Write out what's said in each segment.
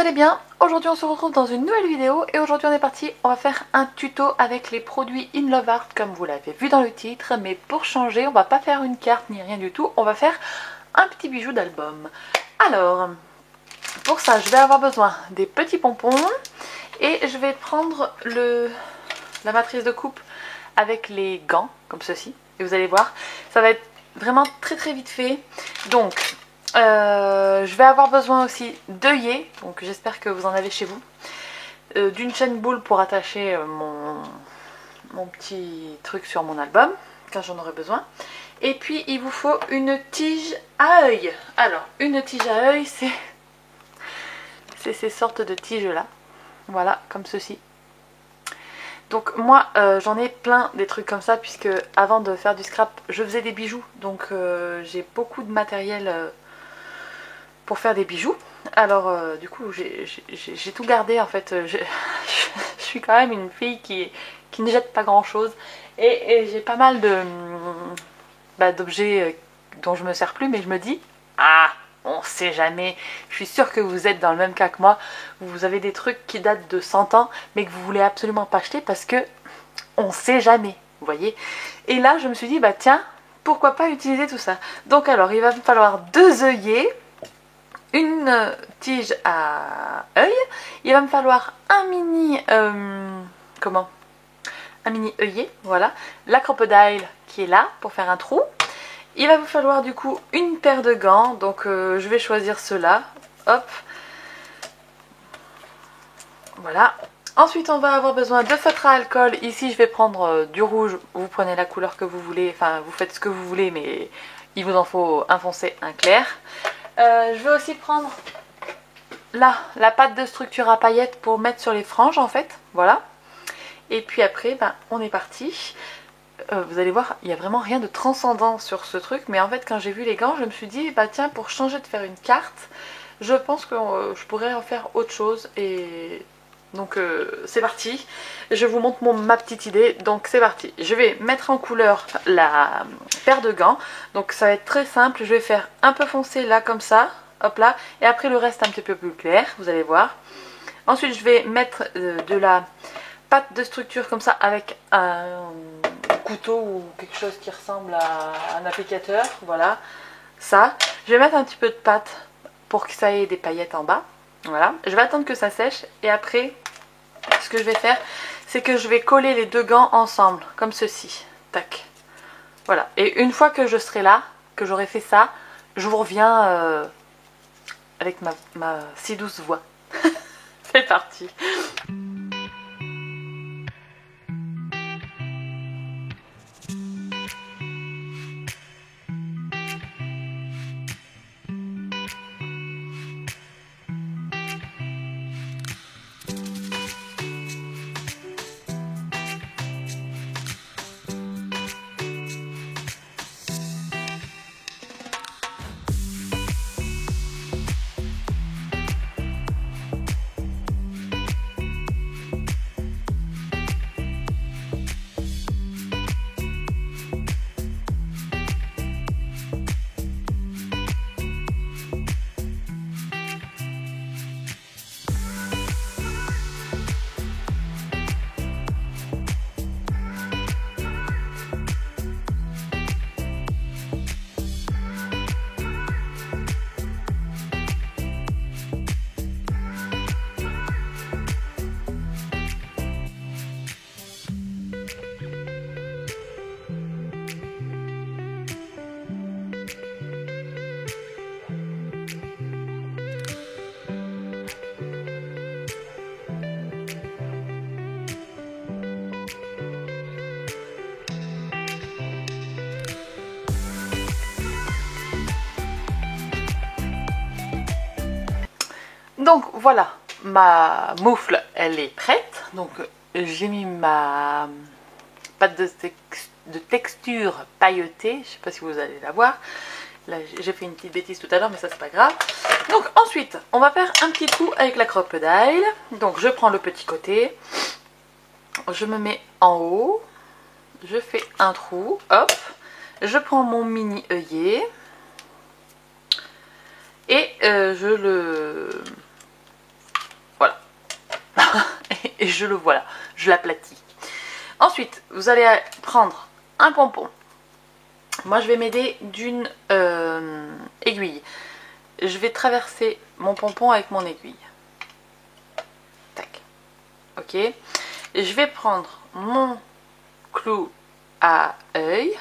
allez bien. Aujourd'hui on se retrouve dans une nouvelle vidéo et aujourd'hui on est parti, on va faire un tuto avec les produits In Love Art comme vous l'avez vu dans le titre, mais pour changer on va pas faire une carte ni rien du tout, on va faire un petit bijou d'album. Alors pour ça je vais avoir besoin des petits pompons et je vais prendre la matrice de coupe avec les gants comme ceci et vous allez voir ça va être vraiment très vite fait. Donc je vais avoir besoin aussi d'œillets, donc j'espère que vous en avez chez vous, d'une chaîne boule pour attacher mon petit truc sur mon album quand j'en aurai besoin, et puis il vous faut une tige à œil. Alors une tige à œil, c'est ces sortes de tiges là, voilà, comme ceci. Donc moi j'en ai plein des trucs comme ça puisque avant de faire du scrap je faisais des bijoux, donc j'ai beaucoup de matériel pour faire des bijoux. Alors du coup j'ai tout gardé en fait. Je suis quand même une fille qui ne jette pas grand chose et j'ai pas mal d'objets dont je me sers plus, mais je me dis ah, on sait jamais. Je suis sûre que vous êtes dans le même cas que moi, vous avez des trucs qui datent de 100 ans mais que vous voulez absolument pas acheter parce que on sait jamais, vous voyez. Et là je me suis dit bah tiens, pourquoi pas utiliser tout ça. Donc alors il va me falloir 2 œillets, une tige à œil, il va me falloir un mini un mini œillet, voilà, la crocodile qui est là pour faire un trou. Il va vous falloir du coup une paire de gants, donc je vais choisir ceux-là, hop, voilà. Ensuite on va avoir besoin de feutre à alcool, ici je vais prendre du rouge, vous prenez la couleur que vous voulez, enfin vous faites ce que vous voulez mais il vous en faut un foncé, un clair. Je vais aussi prendre là la pâte de structure à paillettes pour mettre sur les franges en fait, voilà. Et puis après ben, on est parti. Vous allez voir, il n'y a vraiment rien de transcendant sur ce truc, mais en fait quand j'ai vu les gants je me suis dit bah tiens, pour changer de faire une carte je pense que je pourrais en faire autre chose. Et donc c'est parti, je vous montre ma petite idée. Donc c'est parti, je vais mettre en couleur la paire de gants. Donc ça va être très simple, je vais faire un peu foncé là comme ça, hop là, et après le reste un petit peu plus clair, vous allez voir. Ensuite je vais mettre de la pâte de structure comme ça avec un couteau ou quelque chose qui ressemble à un applicateur, voilà, ça. Je vais mettre un petit peu de pâte pour que ça ait des paillettes en bas, voilà. Je vais attendre que ça sèche et après ce que je vais faire c'est que je vais coller les 2 gants ensemble comme ceci, tac, voilà. Et une fois que je serai là, que j'aurai fait ça, je vous reviens avec ma si douce voix. C'est parti. Donc voilà, ma moufle elle est prête. Donc j'ai mis ma pâte de texture pailletée, je sais pas si vous allez la voir. Là j'ai fait une petite bêtise tout à l'heure mais ça c'est pas grave. Donc ensuite on va faire un petit trou avec la crocodile. Donc je prends le petit côté, je me mets en haut, je fais un trou, hop, je prends mon mini œillet et je le et je le voilà, je l'aplatis. Ensuite, vous allez prendre un pompon. Moi, je vais m'aider d'une aiguille. Je vais traverser mon pompon avec mon aiguille. Tac. Ok. Je vais prendre mon clou à œil,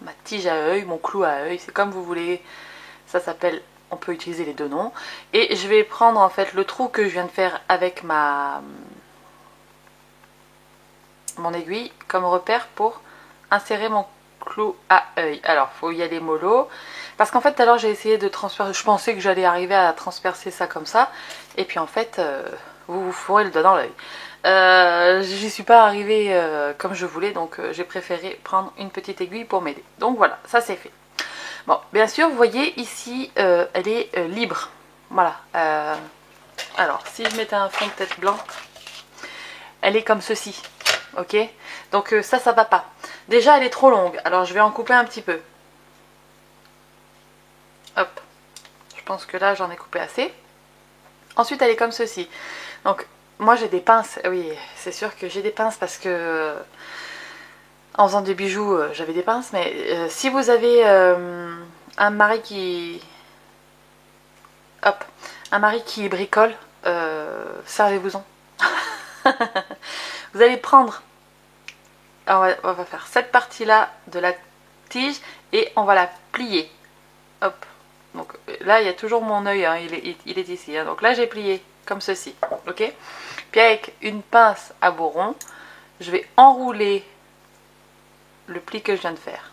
ma tige à œil, mon clou à œil, c'est comme vous voulez. Ça s'appelle, on peut utiliser les deux noms. Et je vais prendre en fait le trou que je viens de faire avec mon aiguille comme repère pour insérer mon clou à œil. Alors, il faut y aller mollo. Parce qu'en fait, tout à l'heure, j'ai essayé de transpercer. Je pensais que j'allais arriver à transpercer ça comme ça. Et puis en fait, vous fourrez le doigt dans l'œil. J'y suis pas arrivée comme je voulais. Donc, j'ai préféré prendre une petite aiguille pour m'aider. Donc voilà, ça c'est fait. Bon, bien sûr, vous voyez ici, elle est libre. Voilà. Alors, si je mettais un fond de tête blanc, elle est comme ceci. Ok, donc ça va pas. Déjà elle est trop longue, alors je vais en couper un petit peu. Hop, je pense que là j'en ai coupé assez. Ensuite elle est comme ceci. Donc moi j'ai des pinces, oui c'est sûr que j'ai des pinces parce que en faisant des bijoux j'avais des pinces. Mais si vous avez un mari qui... Hop, un mari qui bricole, servez-vous-en. Vous allez prendre, on va faire cette partie là de la tige et on va la plier. Hop, donc là il y a toujours mon œil, hein, il est ici, hein. Donc là j'ai plié comme ceci, ok. Puis avec une pince à bourron, je vais enrouler le pli que je viens de faire.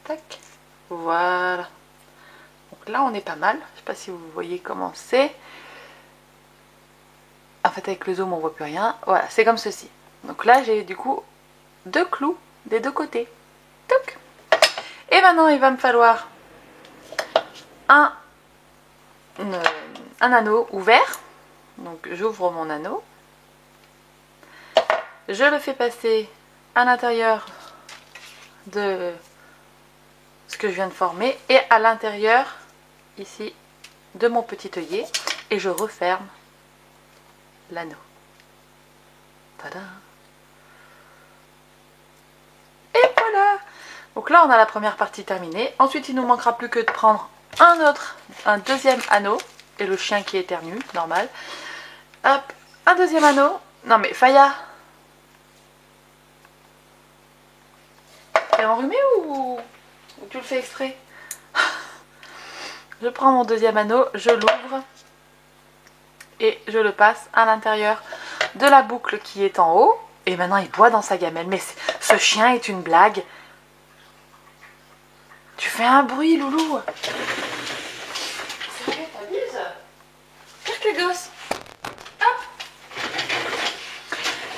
Tac, voilà. Donc là on est pas mal. Je sais pas si vous voyez comment c'est. En fait avec le zoom on voit plus rien. Voilà, c'est comme ceci. Donc là j'ai du coup deux clous des deux côtés. Toc. Et maintenant il va me falloir un anneau ouvert. Donc j'ouvre mon anneau. Je le fais passer à l'intérieur de ce que je viens de former et à l'intérieur ici de mon petit œillet et je referme l'anneau. Tada! Et voilà! Donc là on a la première partie terminée. Ensuite il ne nous manquera plus que de prendre un deuxième anneau et le chien qui éternue, normal. Hop, un deuxième anneau. Non mais Faya, t'es enrhumé ou tu le fais exprès? Je prends mon deuxième anneau, je l'ouvre et je le passe à l'intérieur de la boucle qui est en haut. Et maintenant il boit dans sa gamelle. Mais ce chien est une blague. Tu fais un bruit, loulou. Sérieux, t'abuses? Qu'est-ce que gosse?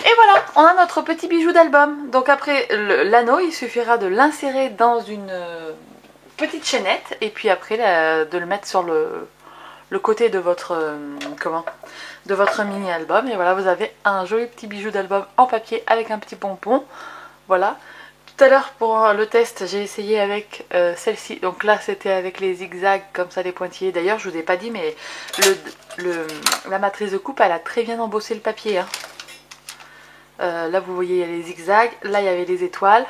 Et voilà, on a notre petit bijou d'album. Donc après l'anneau, il suffira de l'insérer dans une petite chaînette et puis après de le mettre sur le côté de votre de votre mini album. Et voilà, vous avez un joli petit bijou d'album en papier avec un petit pompon. Voilà. Tout à l'heure pour le test, j'ai essayé avec celle-ci. Donc là, c'était avec les zigzags comme ça, les pointillés. D'ailleurs, je vous ai pas dit, mais la matrice de coupe, elle a très bien embossé le papier, hein. Là vous voyez il y a les zigzags, là il y avait les étoiles.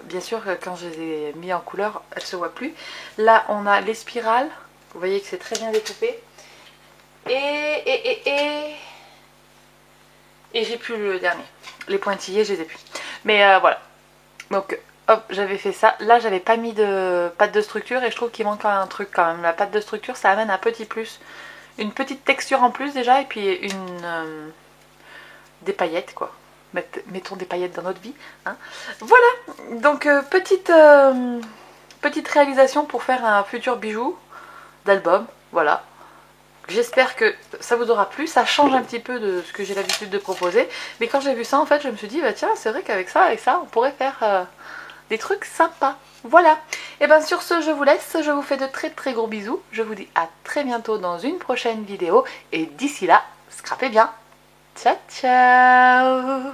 Bien sûr quand je les ai mis en couleur elles ne se voient plus. Là on a les spirales, vous voyez que c'est très bien découpé. Et j'ai plus le dernier. Les pointillés je les ai plus. Mais voilà. Donc hop, j'avais fait ça. Là j'avais pas mis de pâte de structure et je trouve qu'il manque un truc quand même. La pâte de structure ça amène un petit plus. Une petite texture en plus déjà et puis des paillettes quoi. Mettons des paillettes dans notre vie, hein. Voilà, donc petite réalisation pour faire un futur bijou d'album, voilà. J'espère que ça vous aura plu, ça change un petit peu de ce que j'ai l'habitude de proposer. Mais quand j'ai vu ça en fait je me suis dit bah tiens c'est vrai qu'avec ça on pourrait faire des trucs sympas. Voilà, et bien sur ce je vous laisse, je vous fais de très très gros bisous. Je vous dis à très bientôt dans une prochaine vidéo et d'ici là scrapez bien. Ciao ciao.